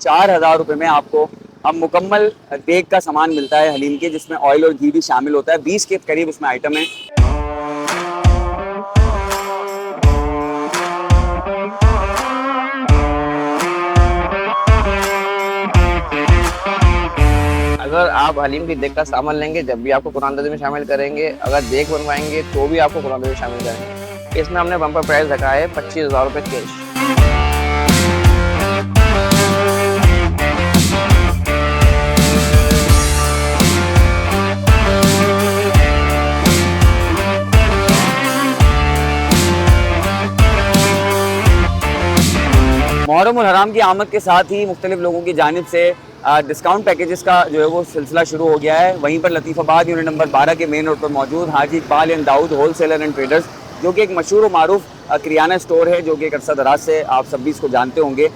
4,000 रुपये में आपको अब मुकम्मल देग का सामान मिलता है हलीम के, जिसमें ऑयल और घी भी शामिल होता है। 20 के करीब उसमें आइटम है। अगर आप हलीम की देग का सामान लेंगे जब भी आपको कुरान में शामिल करेंगे, अगर देग बनवाएंगे तो भी आपको कुरान में शामिल करेंगे। इसमें हमने बम्पर प्राइस रखा है 25,000 रुपये कैश। मुहर्रम उल हराम की आमद के साथ ही मुख्तलिफ लोगों की जानिब से डिस्काउंट पैकेजेस का जो है वो सिलसिला शुरू हो गया है। वहीं पर लतीफ़ाबाद यूनिट नंबर 12 के मेन रोड पर मौजूद Haji Iqbal and Dawood wholesaler and traders, जो कि एक मशहूर और मारूफ किराना स्टोर है, जो कि एक अरसा दराज से आप सब भी इसको जानते होंगे।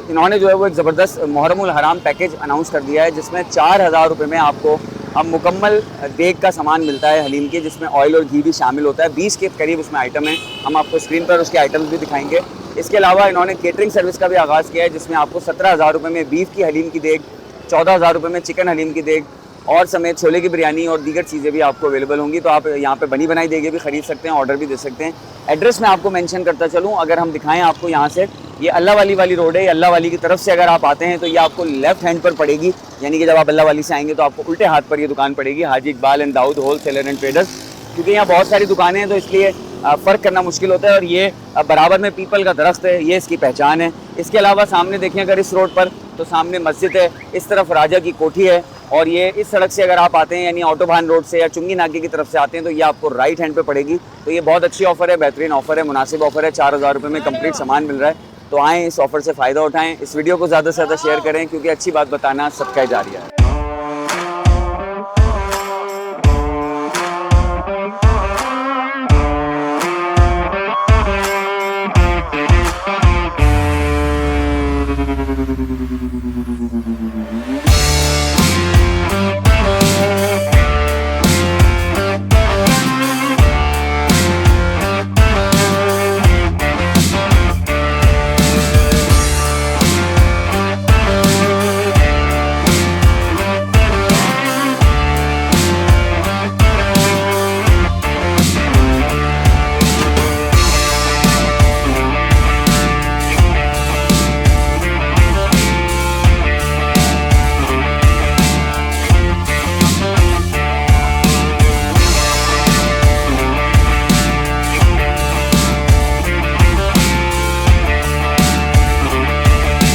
इन्होंने जो है वो एक ज़बरदस्त मुहर्रम उल हराम पैकेज अनाउंस कर दिया है, जिसमें 4,000 रुपये में आपको अब मुकम्मल देग का सामान मिलता है हलीम के, जिसमें ऑयल और घी भी शामिल होता है। 20 के करीब उसमें आइटम है। हम आपको स्क्रीन पर उसके आइटम्स भी दिखाएंगे। इसके अलावा इन्होंने केटरिंग सर्विस का भी आगाज़ किया है, जिसमें आपको 17,000 रुपये में बीफ की हलीम की देग, 14,000 रुपये में चिकन हलीम की देग और समेत छोले की बिरयानी और दीगर चीज़ें भी आपको अवेलेबल होंगी। तो आप यहाँ पे बनी बनाई देगे भी ख़रीद सकते हैं, ऑर्डर भी दे सकते हैं। एड्रेस मैं आपको मेंशन करता चलूँ, अगर हम दिखाएं आपको यहाँ से, ये अल्लाह वाली रोड है। अल्लाह वाली की तरफ से अगर आप आते हैं तो ये आपको लेफ्ट हैंड पर पड़ेगी, यानी कि जब आप अल्लाह वाली से आएंगे तो आपको उल्टे हाथ पर ये दुकान पड़ेगी, Haji Iqbal and Dawood wholesaler and traders. क्योंकि यहाँ बहुत सारी दुकानें हैं तो इसलिए फ़र्क करना मुश्किल होता है। और ये बराबर में पीपल का दरख्त है, ये इसकी पहचान है। इसके अलावा सामने देखें अगर इस रोड पर, तो सामने मस्जिद है, इस तरफ राजा की कोठी है। और ये इस सड़क से अगर आप आते हैं, यानी ऑटोबान रोड से या चुंगी नाके की तरफ से आते हैं, तो ये आपको राइट हैंड पे पड़ेगी। तो ये बहुत अच्छी ऑफ़र है, बेहतरीन ऑफ़र है, मुनासिब ऑफ़र है। 4,000 रुपये में कंप्लीट सामान मिल रहा है। तो आएँ, इस ऑफ़र से फ़ायदा उठाएँ। इस वीडियो को ज़्यादा से ज़्यादा शेयर करें, क्योंकि अच्छी बात बताना सदका जारिया है।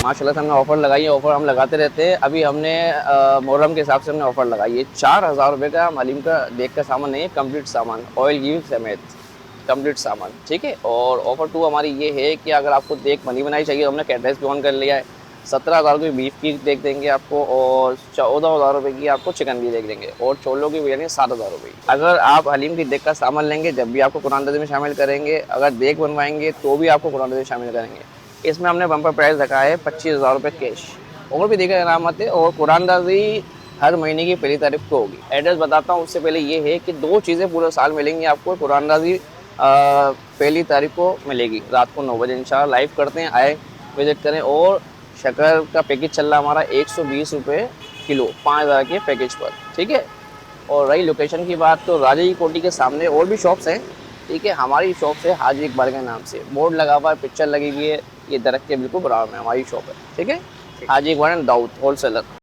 माशाल्लाह से हमने ऑफ़र लगाई है। ऑफ़र हम लगाते रहते हैं। अभी हमने मुहर्रम के हिसाब से हमने ऑफ़र लगाई है। 4,000 रुपये का हलीम का देग का सामान नहीं है, कंप्लीट सामान, ऑयल घी समेत कंप्लीट सामान, ठीक है। और ऑफ़र 2 हमारी ये है कि अगर आपको देग बनी बनाई चाहिए, हमने कैटरेज भी ऑन कर लिया है। 17,000 रुपये बीफ की देग देंगे आपको, और 14,000 रुपये की आपको चिकन की देग देंगे, और छोलों की बिरयानी 7,000 रुपये। अगर आप हलीम की देग का सामान लेंगे जब भी आपको कुरान में शामिल करेंगे, अगर देग बनवाएंगे तो भी आपको कुरान में शामिल करेंगे। इसमें हमने बम्पर प्राइस रखा है 25,000 रुपये कैश। और भी देगा इनामत है। और कुरानदाजी हर महीने की पहली तारीख को होगी। एड्रेस बताता हूँ उससे पहले ये है कि 2 चीज़ें पूरे साल मिलेंगी आपको। कुरानदाजी पहली तारीख को मिलेगी रात को 9 बजे इंशाल्लाह। लाइव करते हैं, आए विज़िट करें। और शक्कर का पैकेज चल रहा हमारा 120 रुपये किलो 5,000 के पैकेज पर, ठीक है। और रही लोकेशन की बात, तो राजा की कोठी के सामने और भी शॉप्स हैं, ठीक है। हमारी शॉप है हाजी इकबाल के नाम से, बोर्ड लगा हुआ है, पिक्चर लगी हुई है, ये दरख्त के बिल्कुल बराबर में हमारी शॉप है, ठीक है। Haji Iqbal and Dawood whole seller.